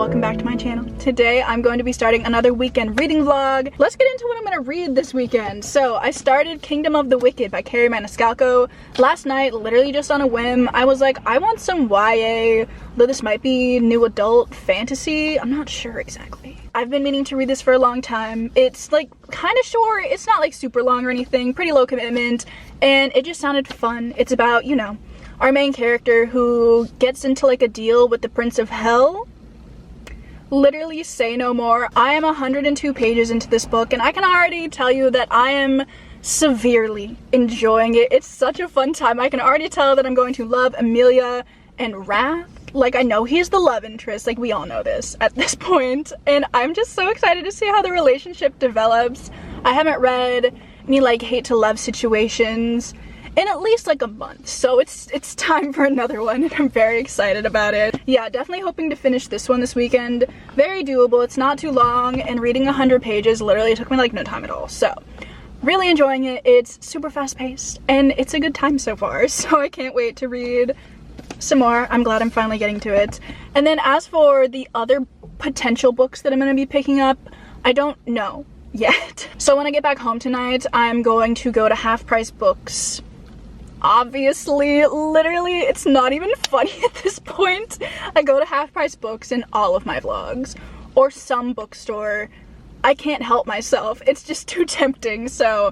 welcome back to my channel. Today I'm going to be starting another weekend reading vlog. Let's get into what I'm going to read this weekend. So I started Kingdom of the Wicked by Carrie Maniscalco last night, literally just on a whim. I was like, I want some YA, though this might be new adult fantasy. I'm not sure exactly. I've been meaning to read this for a long time. It's like kind of short. It's not like super long or anything, pretty low commitment, and it just sounded fun. It's about, you know, our main character who gets into like a deal with the Prince of Hell. Literally say no more. I am 102 pages into this book and I can already tell you that I am severely enjoying it. It's such a fun time. I can already tell that I'm going to love Amelia and Wrath. Like, I know he's the love interest, like we all know this at this point, and I'm just so excited to see how the relationship develops. I haven't read any like hate to love situations in at least like a month, so it's time for another one and I'm very excited about it. Yeah, definitely hoping to finish this one this weekend. Very doable, it's not too long, and reading 100 pages literally took me like no time at all. So really enjoying it. It's super fast paced and it's a good time so far, so I can't wait to read some more. I'm glad I'm finally getting to it. And then as for the other potential books that I'm going to be picking up, I don't know yet. So when I get back home tonight, I'm going to go to Half Price Books. Obviously, literally, it's not even funny at this point. I go to Half Price Books in all of my vlogs, or some bookstore. I can't help myself. It's just too tempting. So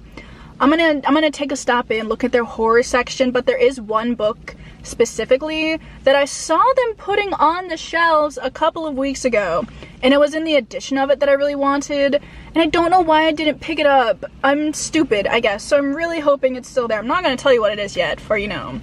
I'm gonna take a stop in, look at their horror section, but there is one book specifically that I saw them putting on the shelves a couple of weeks ago, and it was in the edition of it that I really wanted, and I don't know why I didn't pick it up. I'm stupid, I guess, so I'm really hoping it's still there. I'm not gonna tell you what it is yet for, you know,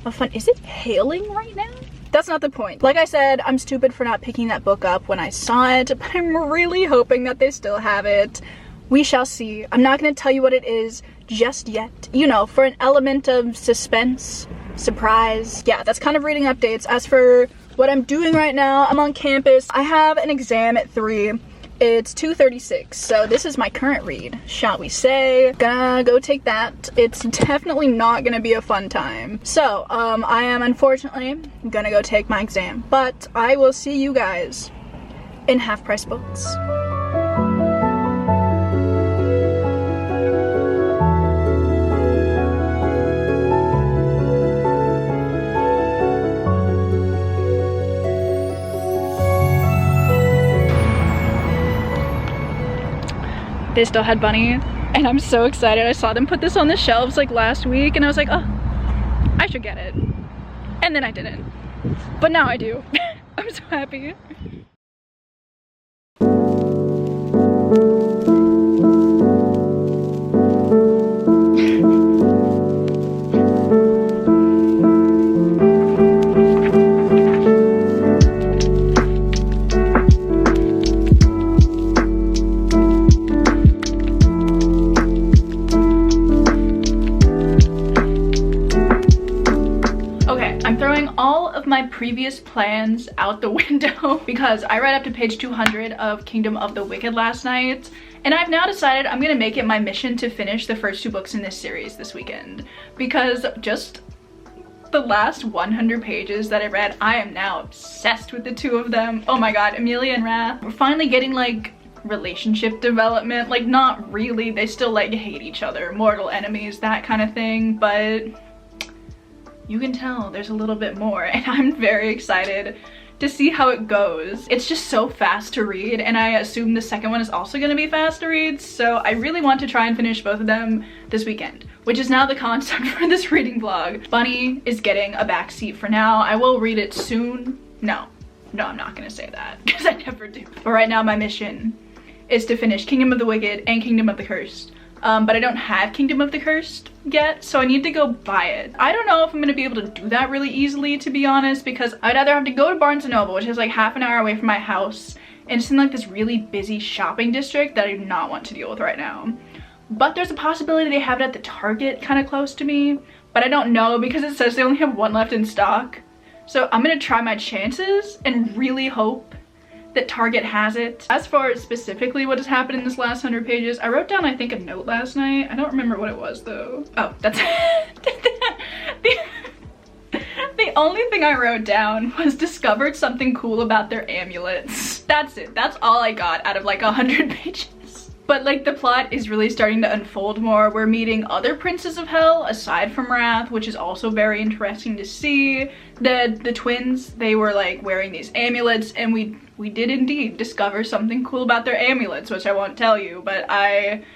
a fun— is it hailing right now? That's not the point. Like I said, I'm stupid for not picking that book up when I saw it, but I'm really hoping that they still have it. We shall see. I'm not gonna tell you what it is just yet, you know, for an element of suspense, surprise. Yeah, that's kind of reading updates. As for what I'm doing right now, I'm on campus. I have an exam at 3. It's 2:36, so this is my current read, shall we say. Gonna go take that. It's definitely not gonna be a fun time. So, I am unfortunately gonna go take my exam, but I will see you guys in Half Price Books. They still had Bunny, and I'm so excited. I saw them put this on the shelves like last week, and I was like, oh, I should get it. And then I didn't. But now I do. I'm so happy. My previous plans out the window because I read up to page 200 of Kingdom of the Wicked last night, and I've now decided I'm gonna make it my mission to finish the first 2 books in this series this weekend, because just the last 100 pages that I read, I am now obsessed with the 2 of them. Oh my god, Amelia and Wrath. We're finally getting like relationship development. Like, not really, they still like hate each other, mortal enemies, that kind of thing, but you can tell there's a little bit more, and I'm very excited to see how it goes. It's just so fast to read, and I assume the second one is also going to be fast to read, so I really want to try and finish both of them this weekend, which is now the concept for this reading vlog. Bunny is getting a backseat for now. I will read it soon. No, I'm not going to say that, because I never do. But right now my mission is to finish Kingdom of the Wicked and Kingdom of the Cursed. But I don't have Kingdom of the Cursed yet, so I need to go buy it. I don't know if I'm gonna be able to do that really easily, to be honest, because I'd either have to go to Barnes & Noble, which is like half an hour away from my house, and it's in like this really busy shopping district that I do not want to deal with right now. But there's a possibility they have it at the Target kind of close to me, but I don't know because it says they only have 1 left in stock. So I'm gonna try my chances and really hope that Target has it. As for specifically what has happened in this last 100 pages, I wrote down, I think, a note last night. I don't remember what it was though. Oh, that's the The only thing I wrote down was discovered something cool about their amulets. That's it. That's all I got out of like 100 pages. But like the plot is really starting to unfold more. We're meeting other princes of hell aside from Wrath, which is also very interesting to see. The twins, they were like wearing these amulets, and we did indeed discover something cool about their amulets, which I won't tell you, but I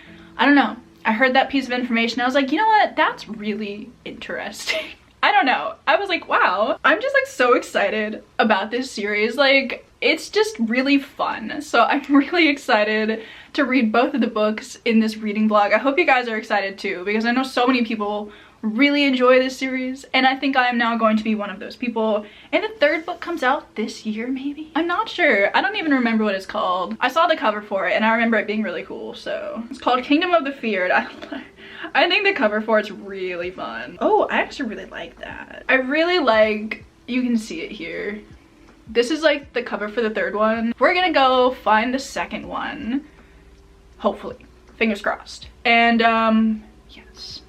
don't know. I heard that piece of information. I was like, you know what? That's really interesting. I don't know. I was like, wow. I'm just like so excited about this series. Like, it's just really fun. So I'm really excited to read both of the books in this reading vlog. I hope you guys are excited too, because I know so many people really enjoy this series, and I think I am now going to be one of those people. And the third book comes out this year, maybe? I'm not sure. I don't even remember what it's called. I saw the cover for it and I remember it being really cool. So it's called Kingdom of the Feared. I think the cover for it's really fun. Oh, I actually really like that. I really like, you can see it here. This is like the cover for the third one. We're gonna go find the second one. Hopefully, fingers crossed. And yes,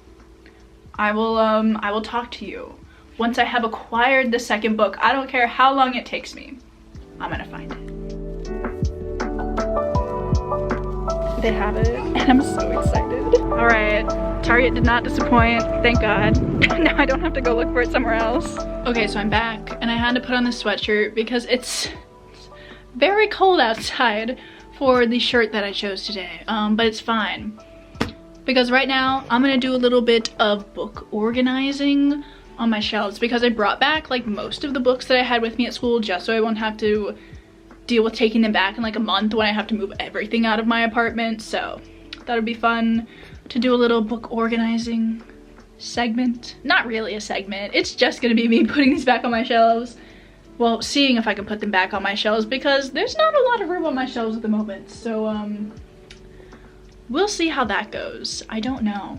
I will talk to you once I have acquired the second book. I don't care how long it takes me. I'm gonna find it. They have it, and I'm so excited. All right, Target did not disappoint, thank God. Now I don't have to go look for it somewhere else. Okay, so I'm back, and I had to put on this sweatshirt because it's very cold outside for the shirt that I chose today, but it's fine. Because right now, I'm gonna do a little bit of book organizing on my shelves, because I brought back like most of the books that I had with me at school just so I won't have to deal with taking them back in like a month when I have to move everything out of my apartment. So that would be fun to do a little book organizing segment. Not really a segment, it's just gonna be me putting these back on my shelves. Well, seeing if I can put them back on my shelves, because there's not a lot of room on my shelves at the moment. So we'll see how that goes. I don't know.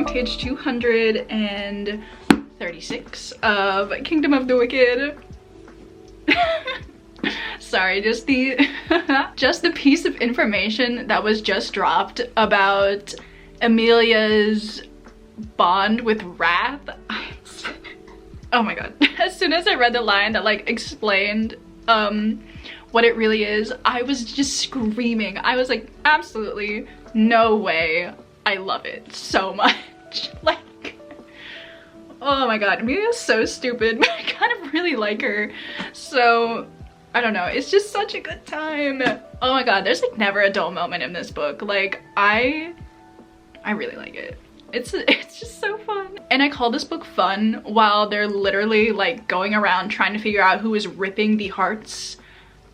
Page 236 of Kingdom of the Wicked. Sorry, just the piece of information that was just dropped about Emilia's bond with Wrath. Oh my god. As soon as I read the line that like explained what it really is, I was just screaming. I was like, absolutely no way. I love it so much. Like, oh my god, Amelia's so stupid, but I kind of really like her. So I don't know, it's just such a good time. Oh my god, there's like never a dull moment in this book. Like, I really like it. It's just so fun. And I call this book fun while they're literally like going around trying to figure out who is ripping the hearts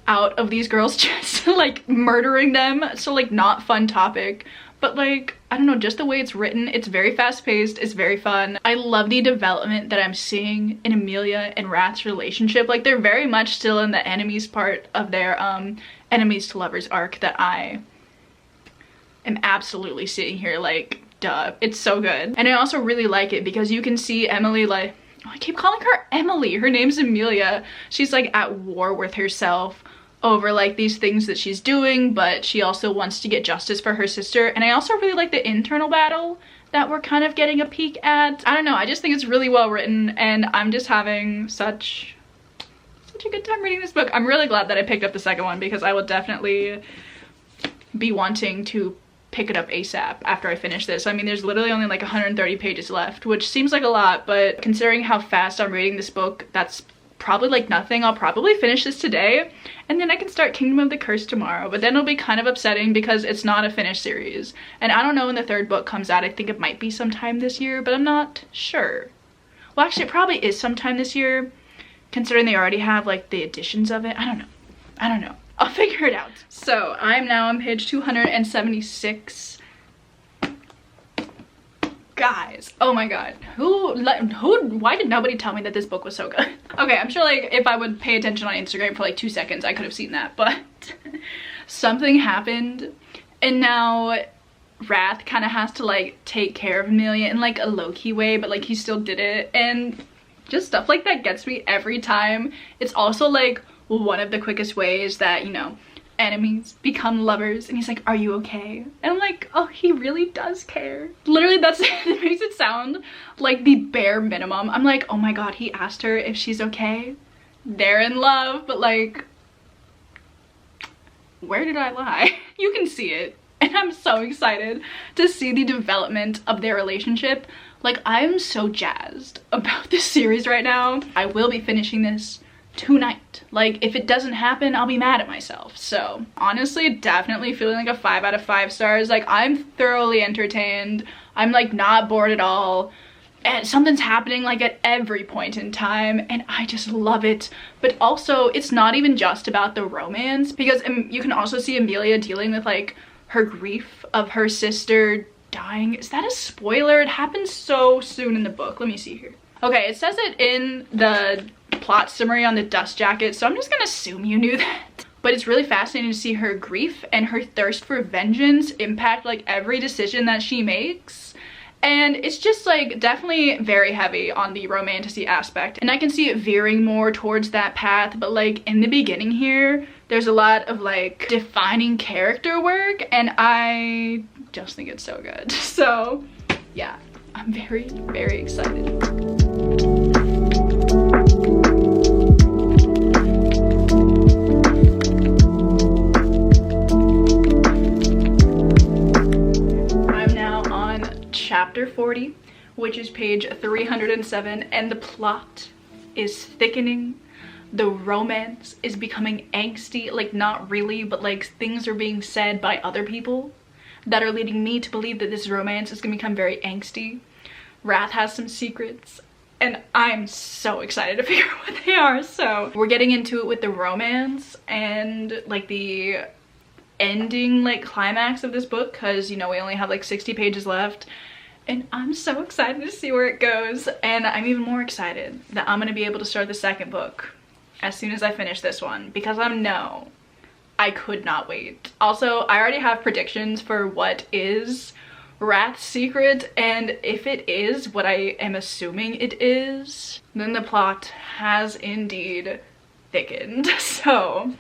out of these girls' chests, like murdering them. So like not fun topic, but like, I don't know, just the way it's written, it's very fast paced, it's very fun. I love the development that I'm seeing in Emilia and Wrath's relationship. Like, they're very much still in the enemies part of their enemies to lovers arc that I am absolutely seeing here, like, duh. It's so good. And I also really like it because you can see Emily, like, oh, I keep calling her Emily, her name's Emilia. She's like at war with herself over like these things that she's doing, but she also wants to get justice for her sister. And I also really like the internal battle that we're kind of getting a peek at. I don't know, I just think it's really well written, and I'm just having such a good time reading this book. I'm really glad that I picked up the second one, because I will definitely be wanting to pick it up ASAP after I finish this. I mean, there's literally only like 130 pages left, which seems like a lot, but considering how fast I'm reading this book, that's probably like nothing. I'll probably finish this today, and then I can start Kingdom of the Curse tomorrow, but then it'll be kind of upsetting because it's not a finished series. And I don't know when the third book comes out. I think it might be sometime this year, but I'm not sure. Well, actually, it probably is sometime this year, considering they already have like the editions of it. I don't know. I'll figure it out. So I'm now on page 276. Guys, oh my god, why did nobody tell me that this book was so good? Okay, I'm sure like if I would pay attention on Instagram for like 2 seconds, I could have seen that, but something happened and now Wrath kind of has to like take care of Amelia in like a low-key way, but like he still did it, and just stuff like that gets me every time. It's also like one of the quickest ways that, you know, enemies become lovers, and he's like, are you okay? And I'm like, oh, he really does care. Literally, that's it makes it sound like the bare minimum. I'm like, oh my god, he asked her if she's okay. They're in love, but like, where did I lie? You can see it, and I'm so excited to see the development of their relationship. Like, I'm so jazzed about this series right now. I will be finishing this tonight. Like, if it doesn't happen, I'll be mad at myself. So honestly, definitely feeling like a 5 out of 5 stars. Like, I'm thoroughly entertained. I'm like not bored at all, and something's happening like at every point in time, and I just love it. But also, it's not even just about the romance, because you can also see Amelia dealing with like her grief of her sister dying. Is that a spoiler? It happens so soon in the book. Let me see here. Okay, it says it in the plot summary on the dust jacket, so I'm just gonna assume you knew that. But it's really fascinating to see her grief and her thirst for vengeance impact like every decision that she makes, and it's just like definitely very heavy on the romantasy aspect, and I can see it veering more towards that path. But like in the beginning here, there's a lot of like defining character work, and I just think it's so good. So yeah, I'm very, very excited. Chapter 40, which is page 307, and the plot is thickening. The romance is becoming angsty, like not really, but like things are being said by other people that are leading me to believe that this romance is gonna become very angsty. Wrath has some secrets, and I'm so excited to figure out what they are. So we're getting into it with the romance and like the ending like climax of this book, because you know we only have like 60 pages left, and I'm so excited to see where it goes. And I'm even more excited that I'm gonna be able to start the second book as soon as I finish this one, because I could not wait. Also, I already have predictions for what is Wrath's secret, and if it is what I am assuming it is, then the plot has indeed thickened. So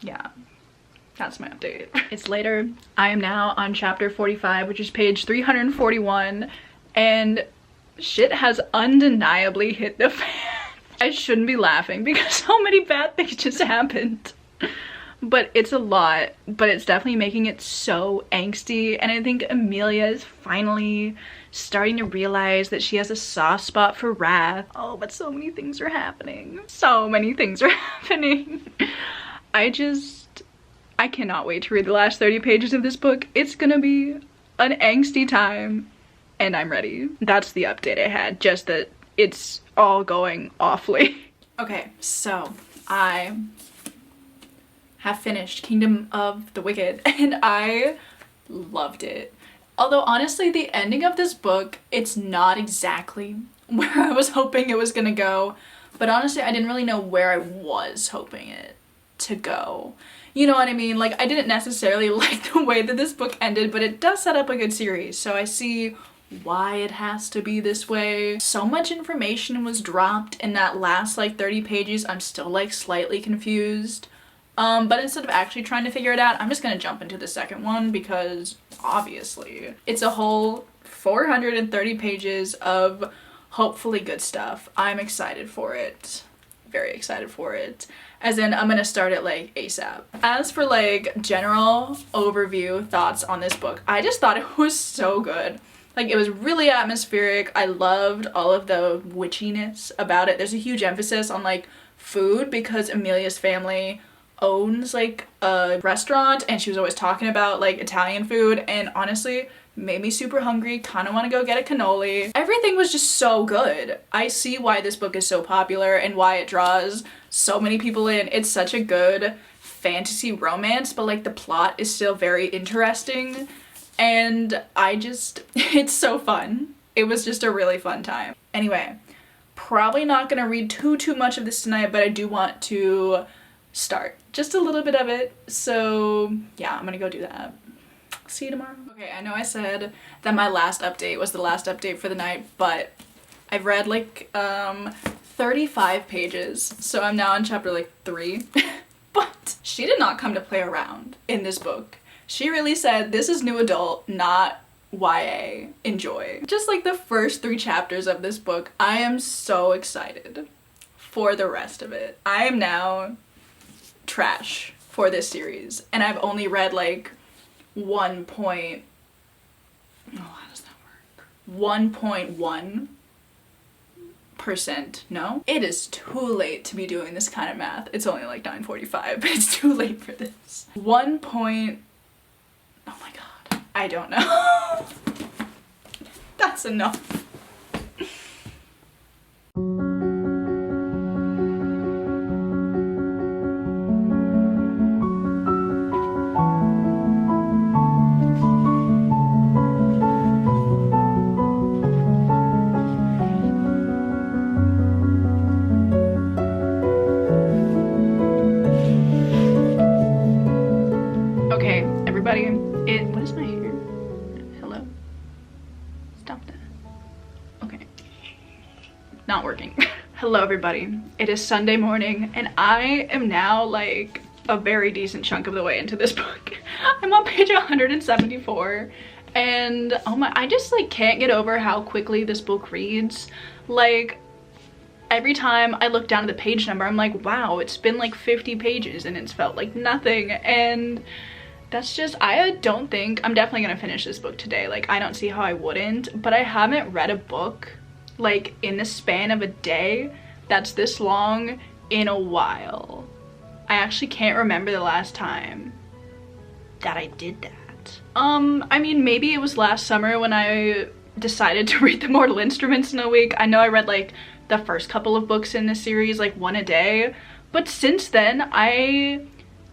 yeah, that's my update. It's later. I am now on chapter 45, which is page 341, and shit has undeniably hit the fan. I shouldn't be laughing because so many bad things just happened, but it's a lot. But it's definitely making it so angsty, and I think Amelia is finally starting to realize that she has a soft spot for Wrath. Oh, but so many things are happening. So many things are happening. I cannot wait to read the last 30 pages of this book. It's gonna be an angsty time, and I'm ready. That's the update I had, just that it's all going awfully. Okay, so I have finished Kingdom of the Wicked, and I loved it. Although honestly, the ending of this book, it's not exactly where I was hoping it was gonna go, but honestly, I didn't really know where I was hoping it to go. You know what I mean? Like, I didn't necessarily like the way that this book ended, but it does set up a good series, so I see why it has to be this way. So much information was dropped in that last like 30 pages. I'm still like slightly confused. But instead of actually trying to figure it out, I'm just gonna jump into the second one, because obviously it's a whole 430 pages of hopefully good stuff. I'm excited for it. Very excited for it. As in, I'm gonna start it like ASAP. As for like general overview thoughts on this book, I just thought it was so good. Like, it was really atmospheric. I loved all of the witchiness about it. There's a huge emphasis on like food, because Amelia's family owns like a restaurant, and she was always talking about like Italian food, and honestly, made me super hungry, kind of want to go get a cannoli. Everything was just so good. I see why this book is so popular and why it draws so many people in. It's such a good fantasy romance, but like the plot is still very interesting, and it's so fun. It was just a really fun time. Anyway, probably not gonna read too much of this tonight, but I do want to start just a little bit of it, so yeah, I'm gonna go do that. See you tomorrow. Okay, I know I said that my last update was the last update for the night, but I've read like 35 pages, so I'm now on chapter like 3. But she did not come to play around in this book. She really said, this is new adult, not YA. Enjoy. Just like the first 3 chapters of this book, I am so excited for the rest of it. I am now trash for this series, and I've only read like 1.1%, no? It is too late to be doing this kind of math. It's only like 9:45, but it's too late for this. Oh my god. I don't know. That's enough. What is my hair? Hello? Stop that. Okay. Not working. Hello everybody. It is Sunday morning and I am now like a very decent chunk of the way into this book. I'm on page 174 and oh my, I just like can't get over how quickly this book reads. Like every time I look down at the page number, I'm like, wow, it's been like 50 pages and it's felt like nothing. And that's just, I don't think, I'm definitely gonna finish this book today. Like, I don't see how I wouldn't, but I haven't read a book, like, in the span of a day that's this long in a while. I actually can't remember the last time that I did that. I mean, maybe it was last summer when I decided to read The Mortal Instruments in a week. I know I read, like, the first couple of books in this series, like, 1 a day, but since then, I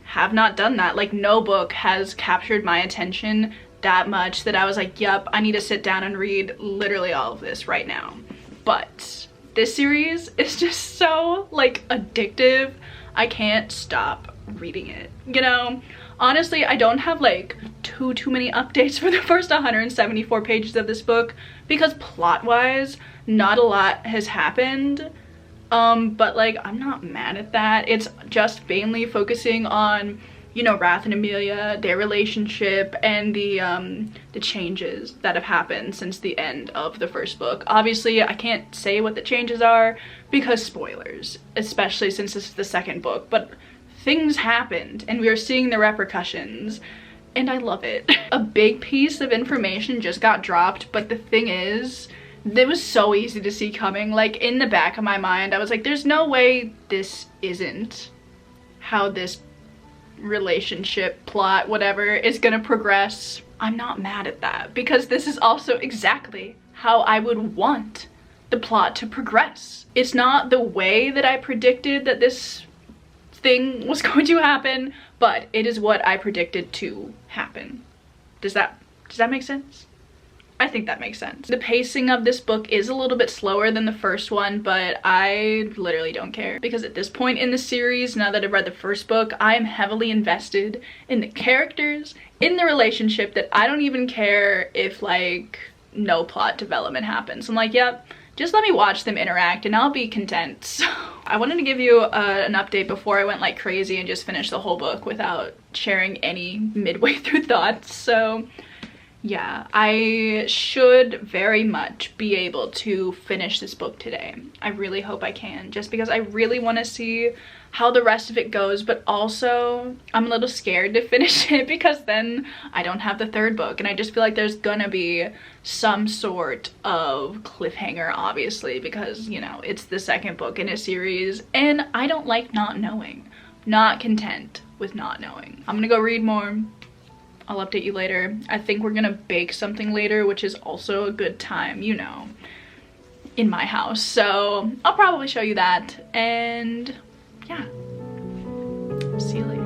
have not done that. Like, no book has captured my attention that much that I was like, yep, I need to sit down and read literally all of this right now. But this series is just so like addictive. I can't stop reading it, you know? Honestly, I don't have like too many updates for the first 174 pages of this book because plot-wise, not a lot has happened. But like, I'm not mad at that. It's just mainly focusing on, you know, Wrath and Amelia, their relationship, and the changes that have happened since the end of the first book. Obviously, I can't say what the changes are because spoilers, especially since this is the second book, but things happened and we are seeing the repercussions and I love it. A big piece of information just got dropped, but the thing is, it was so easy to see coming. Like, in the back of my mind, I was like, there's no way this isn't how this relationship, plot, whatever, is gonna progress. I'm not mad at that because this is also exactly how I would want the plot to progress. It's not the way that I predicted that this thing was going to happen, but it is what I predicted to happen. Does that make sense? I think that makes sense. The pacing of this book is a little bit slower than the first one, but I literally don't care because at this point in the series, now that I've read the first book, I am heavily invested in the characters, in the relationship, that I don't even care if like no plot development happens. I'm like, yep, just let me watch them interact and I'll be content. So I wanted to give you an update before I went like crazy and just finished the whole book without sharing any midway through thoughts. So yeah, I should very much be able to finish this book today. I really hope I can, just because I really want to see how the rest of it goes, but also I'm a little scared to finish it because then I don't have the third book and I just feel like there's gonna be some sort of cliffhanger, obviously, because, you know, it's the second book in a series and I don't like not knowing. Not content with not knowing. I'm gonna go read more. I'll update you later. I think we're gonna bake something later, which is also a good time, you know, in my house. So I'll probably show you that, and yeah, see you later.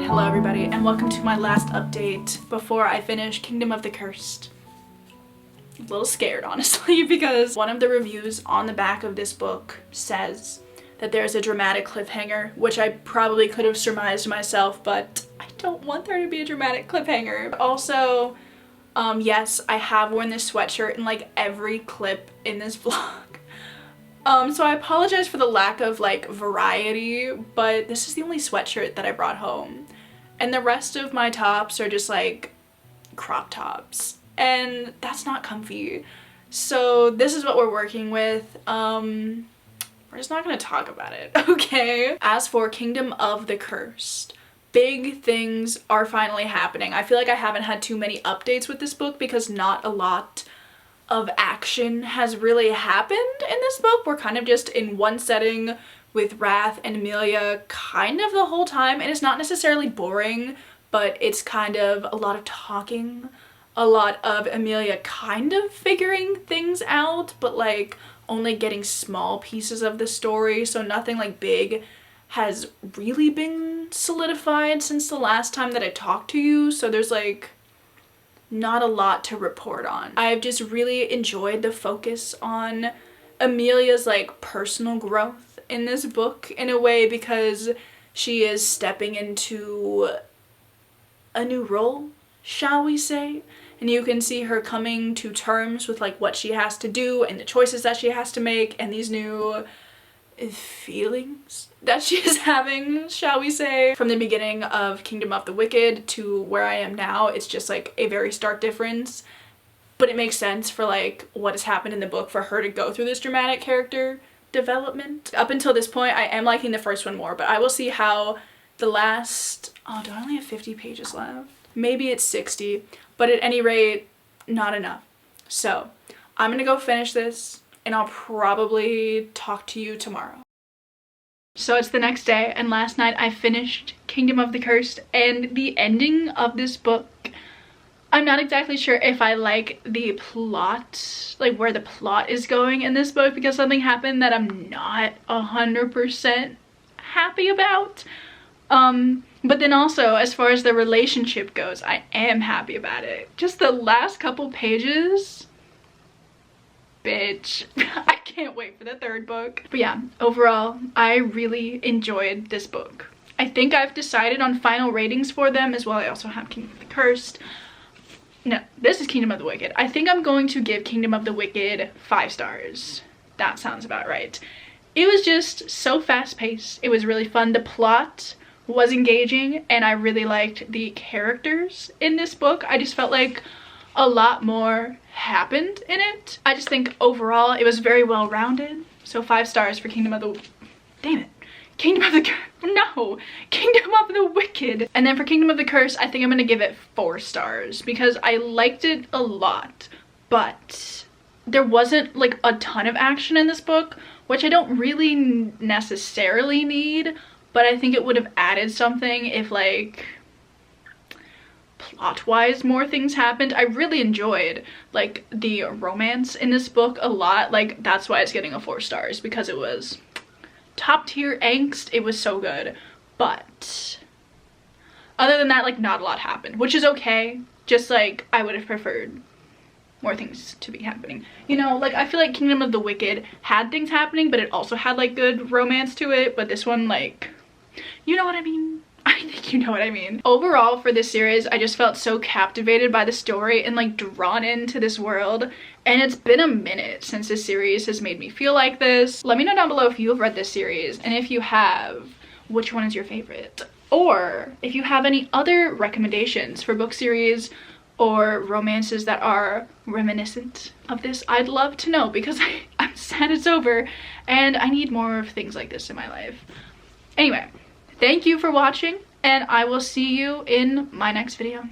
Hello everybody, and welcome to my last update before I finish Kingdom of the Cursed. I'm a little scared, honestly, because one of the reviews on the back of this book says that there's a dramatic cliffhanger, which I probably could have surmised myself, but I don't want there to be a dramatic cliffhanger. Also, yes, I have worn this sweatshirt in like every clip in this vlog. So I apologize for the lack of like variety, but this is the only sweatshirt that I brought home. And the rest of my tops are just like crop tops, and that's not comfy. So this is what we're working with. We're just not gonna talk about it, okay? As for Kingdom of the Cursed, big things are finally happening. I feel like I haven't had too many updates with this book because not a lot of action has really happened in this book. We're kind of just in one setting with Wrath and Amelia kind of the whole time, and it's not necessarily boring, but it's kind of a lot of talking, a lot of Amelia kind of figuring things out, but like only getting small pieces of the story, so nothing like big has really been solidified since the last time that I talked to you, so there's like not a lot to report on. I've just really enjoyed the focus on Amelia's like personal growth in this book in a way, because she is stepping into a new role, shall we say, and you can see her coming to terms with like what she has to do and the choices that she has to make and these new feelings that she is having, shall we say. From the beginning of Kingdom of the Wicked to where I am now, it's just like a very stark difference, but it makes sense for like what has happened in the book for her to go through this dramatic character development. Up until this point, I am liking the first one more, but I will see how the last, oh, do I only have 50 pages left? Maybe it's 60, but at any rate, not enough. So I'm gonna go finish this, and I'll probably talk to you tomorrow. So it's the next day, and last night I finished Kingdom of the Cursed, and the ending of this book, I'm not exactly sure if I like the plot, like where the plot is going in this book, because something happened that I'm not 100% happy about. But then also, as far as the relationship goes, I am happy about it. Just the last couple pages, bitch. I can't wait for the third book. But yeah, overall, I really enjoyed this book. I think I've decided on final ratings for them as well. I also have Kingdom of the Cursed. No, this is Kingdom of the Wicked. I think I'm going to give Kingdom of the Wicked 5 stars. That sounds about right. It was just so fast-paced. It was really fun. The plot was engaging, and I really liked the characters in this book. I just felt like a lot more happened in it. I just think overall it was very well rounded. So 5 stars for Kingdom of the Kingdom of the Wicked. And then for Kingdom of the Curse, I think I'm gonna give it 4 stars because I liked it a lot, but there wasn't like a ton of action in this book, which I don't really necessarily need, but I think it would have added something if like plot-wise more things happened. I really enjoyed like the romance in this book a lot. Like that's why it's getting a 4 stars, because it was top tier angst. It was so good, but other than that, like not a lot happened, which is okay. Just like I would have preferred more things to be happening, you know. Like I feel like Kingdom of the Wicked had things happening, but it also had like good romance to it, but this one, like, you know what I mean? I think you know what I mean. Overall for this series, I just felt so captivated by the story and like drawn into this world, and it's been a minute since this series has made me feel like this. Let me know down below if you have read this series, and if you have, which one is your favorite? Or if you have any other recommendations for book series or romances that are reminiscent of this, I'd love to know, because I'm sad it's over and I need more of things like this in my life. Anyway, thank you for watching, and I will see you in my next video.